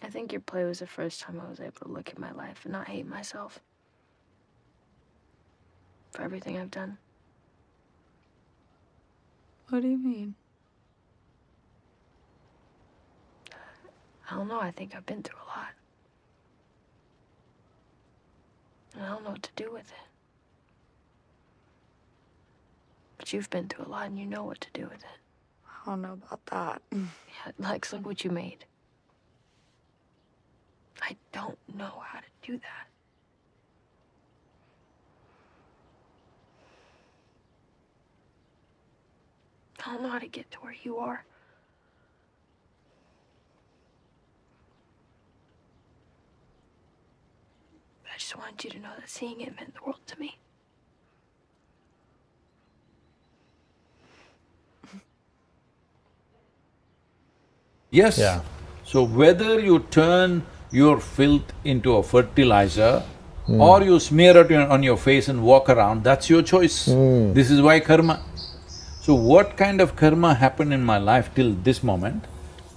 I think your play was the first time I was able to look at my life and not hate myself for everything I've done. What do you mean? I don't know, I think I've been through a lot. And I don't know what to do with it. But you've been through a lot and you know what to do with it. I don't know about that. Yeah, Lex, look what you made. I don't know how to do that. I don't know how to get to where you are. But I just wanted you to know that seeing it meant the world to me. Yes. Yeah. So whether you turn your filth into a fertilizer or you smear it on your face and walk around, that's your choice. This is why karma. So what kind of karma happened in my life till this moment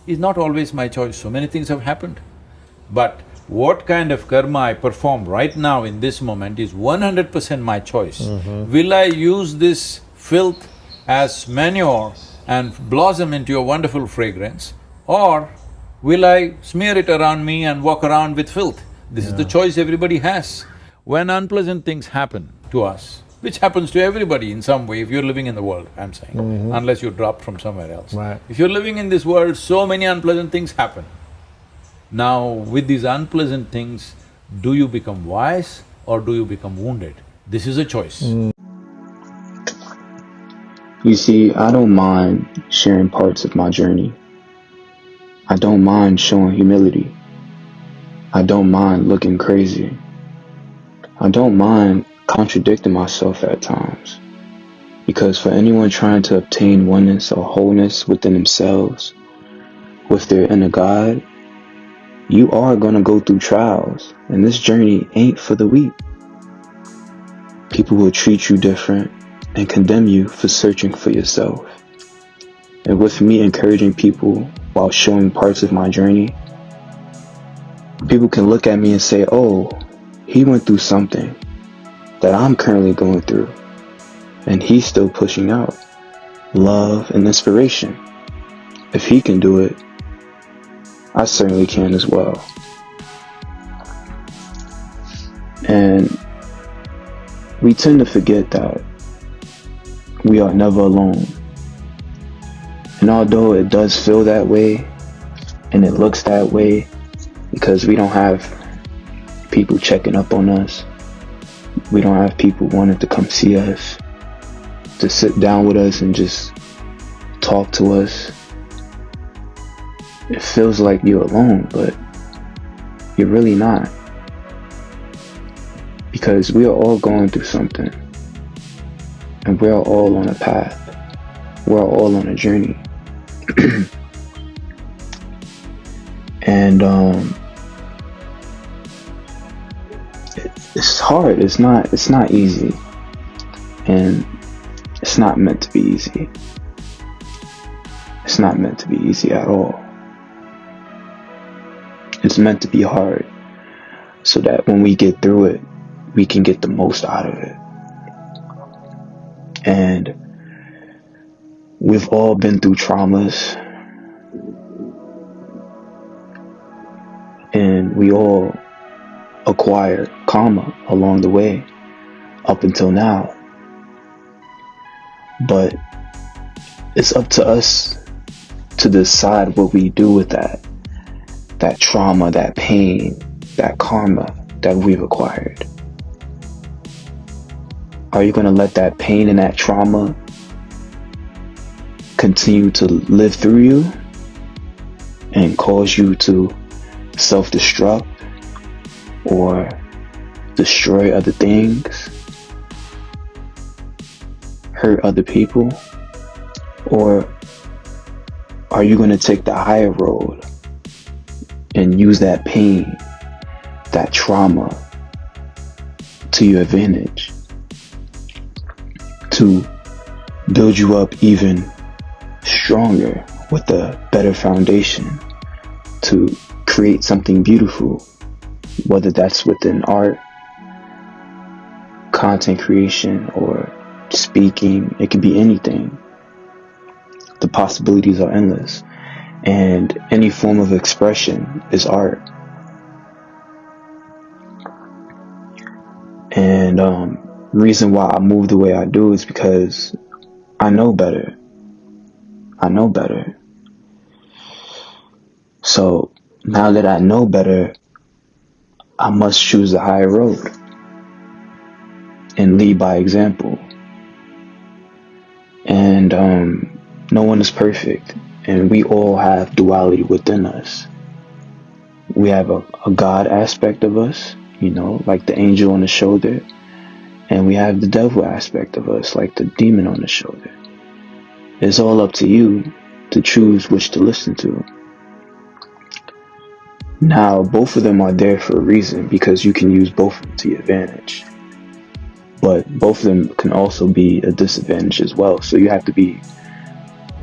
is not always my choice. So many things have happened. But what kind of karma I perform right now in this moment is 100% my choice. Will I use this filth as manure and blossom into a wonderful fragrance, or will I smear it around me and walk around with filth? This is the choice everybody has. When unpleasant things happen to us, which happens to everybody in some way if you're living in the world, I'm saying, unless you dropped from somewhere else. Right. If you're living in this world, so many unpleasant things happen. Now, with these unpleasant things, do you become wise or do you become wounded? This is a choice. You see, I don't mind sharing parts of my journey. I don't mind showing humility. I don't mind looking crazy. I don't mind contradicting myself at times. Because for anyone trying to obtain oneness or wholeness within themselves, with their inner God, you are gonna go through trials, and this journey ain't for the weak. People will treat you different and condemn you for searching for yourself. And with me encouraging people while showing parts of my journey, people can look at me and say, oh, he went through something that I'm currently going through, and he's still pushing out love and inspiration. If he can do it, I certainly can as well. And we tend to forget that we are never alone. And although it does feel that way, and it looks that way, because we don't have people checking up on us, we don't have people wanting to come see us, to sit down with us and just talk to us. It feels like you're alone, but you're really not. Because we are all going through something. And we're all on a path. We're all on a journey. And it's hard. It's not easy. And it's not meant to be easy. It's not meant to be easy at all. It's meant to be hard, so that when we get through it, we can get the most out of it. And we've all been through traumas, and we all acquire karma along the way up until now. But it's up to us to decide what we do with that trauma, that pain, that karma that we've acquired. Are you going to let that pain and that trauma continue to live through you and cause you to self-destruct or destroy other things, hurt other people? Or are you going to take the higher road and use that pain, that trauma, to your advantage, to build you up even stronger with a better foundation, to create something beautiful, whether that's within art, content creation, or speaking. It could be anything. The possibilities are endless, and any form of expression is art. And reason why I move the way I do is because I know better. I know better. So now that I know better, I must choose the higher road and lead by example. And no one is perfect, and we all have duality within us. We have a God aspect of us, like the angel on the shoulder, and we have the devil aspect of us, like the demon on the shoulder. It's all up to you to choose which to listen to. Now, both of them are there for a reason, because you can use both of them to your advantage. But both of them can also be a disadvantage as well. So you have to be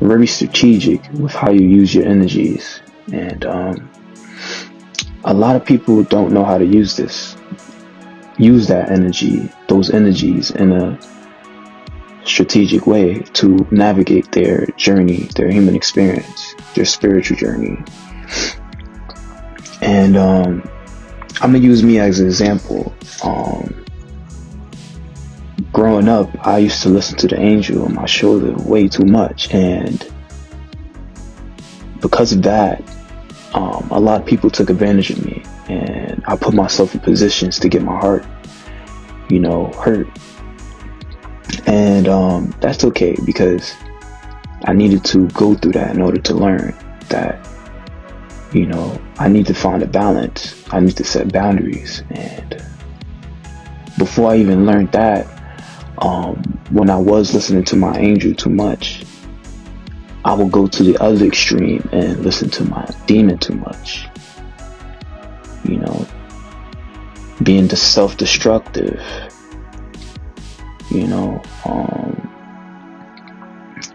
very strategic with how you use your energies. And a lot of people don't know how to use that energy, those energies in a strategic way to navigate their journey, their human experience, their spiritual journey. And I'm gonna use me as an example. Growing up, I used to listen to the angel on my shoulder way too much, and because of that, a lot of people took advantage of me, and I put myself in positions to get my heart, hurt. And that's okay, because I needed to go through that in order to learn that, I need to find a balance. I need to set boundaries. And before I even learned that, when I was listening to my angel too much, I would go to the other extreme and listen to my demon too much. Being self-destructive,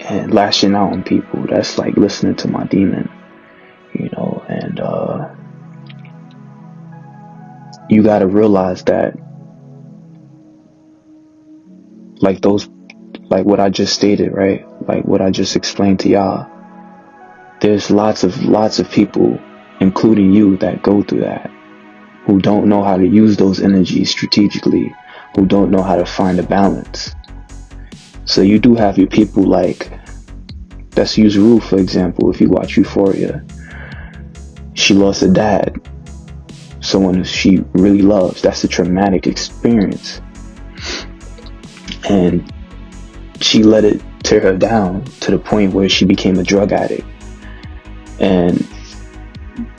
and lashing out on people. That's like listening to my demon, and you gotta realize that, like what I just stated, right? Like what I just explained to y'all. There's lots of people, including you, that go through that, who don't know how to use those energies strategically, who don't know how to find a balance. So you do have your people, like, let's use Rue, for example. If you watch Euphoria, she lost a dad, someone who she really loves. That's a traumatic experience. And she let it tear her down to the point where she became a drug addict. And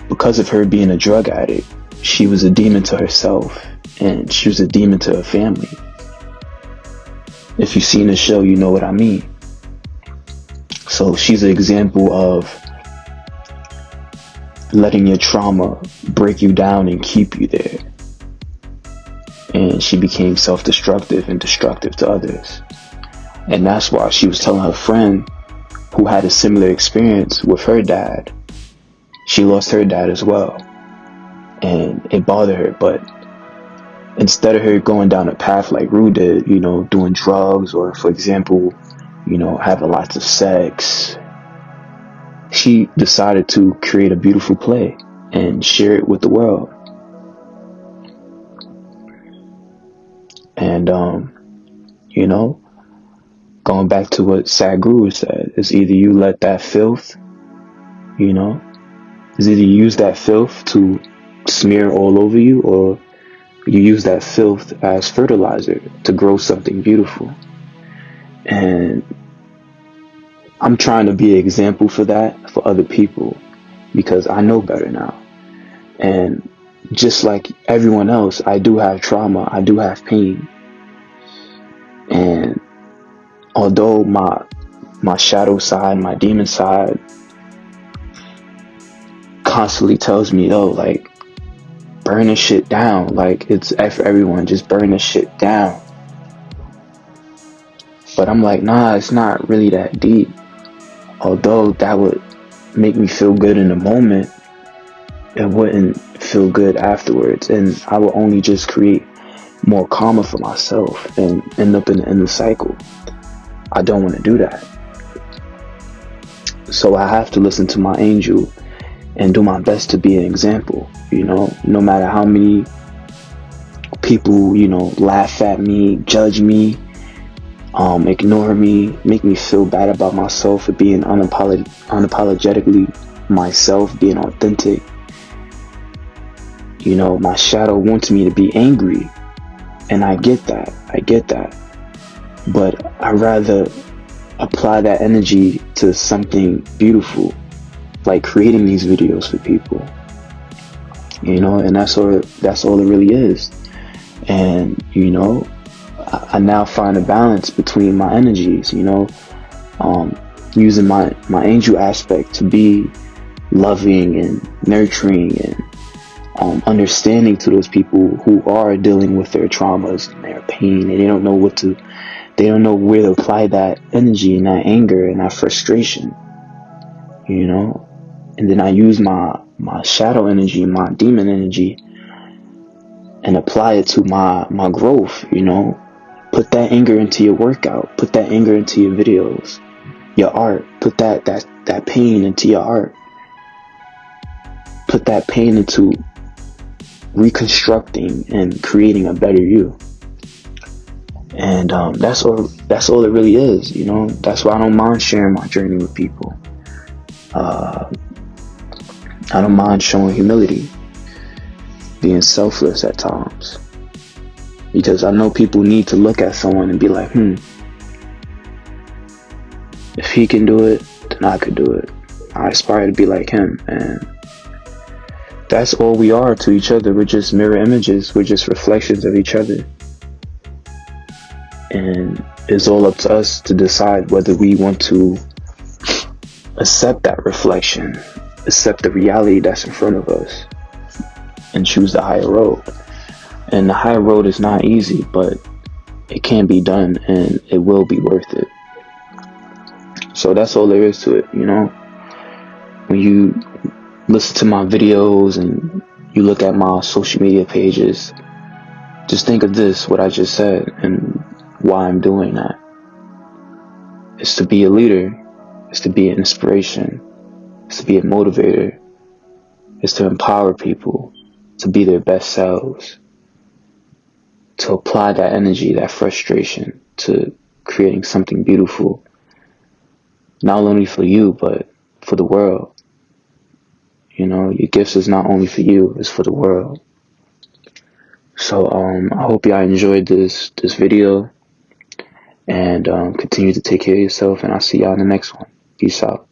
because of her being a drug addict, she was a demon to herself, and she was a demon to her family. If you've seen the show, you know what I mean. So she's an example of letting your trauma break you down and keep you there. And she became self-destructive and destructive to others. And that's why she was telling her friend, who had a similar experience with her dad, she lost her dad as well. And it bothered her, but instead of her going down a path like Rue did, doing drugs, or, for example, having lots of sex, she decided to create a beautiful play and share it with the world. And, going back to what Sadhguru said, it's either you let that filth, it's either you use that filth to smear all over you, or you use that filth as fertilizer to grow something beautiful. And I'm trying to be an example for that for other people, because I know better now. And just like everyone else, I do have trauma, I do have pain. And although my shadow side, my demon side constantly tells me, like, burn this shit down, like, it's F everyone, just burn this shit down. But I'm like, nah, it's not really that deep. Although that would make me feel good in the moment, it wouldn't feel good afterwards, and I will only just create more karma for myself and end up in the endless cycle. I don't want to do that. So I have to listen to my angel and do my best to be an example, no matter how many people, laugh at me, judge me, ignore me, make me feel bad about myself for being unapologetically myself, being authentic. My shadow wants me to be angry, and I get that. But I'd rather apply that energy to something beautiful, like creating these videos for people, and that's all it really is. And I now find a balance between my energies, using my angel aspect to be loving and nurturing and understanding to those people who are dealing with their traumas and their pain, and they don't know where to apply that energy and that anger and that frustration, and then I use my shadow energy, my demon energy, and apply it to my growth. Put that anger into your workout, put that anger into your videos, your art, put that pain into your art, put that pain into reconstructing and creating a better you. And that's all it really is. That's why I don't mind sharing my journey with people. I don't mind showing humility, being selfless at times, because I know people need to look at someone and be like, if he can do it, then I could do it. I aspire to be like him. And that's all we are to each other. We're just mirror images. We're just reflections of each other. And it's all up to us to decide whether we want to accept that reflection, accept the reality that's in front of us, and choose the higher road. And the higher road is not easy, but it can be done, and it will be worth it. So that's all there is to it. When you listen to my videos and you look at my social media pages, just think of this, what I just said, and why I'm doing that. It's to be a leader. It's to be an inspiration. It's to be a motivator. It's to empower people to be their best selves, to apply that energy, that frustration, to creating something beautiful, not only for you, but for the world. Your gifts is not only for you, it's for the world. So I hope y'all enjoyed this video, and continue to take care of yourself, and I'll see y'all in the next one. Peace out.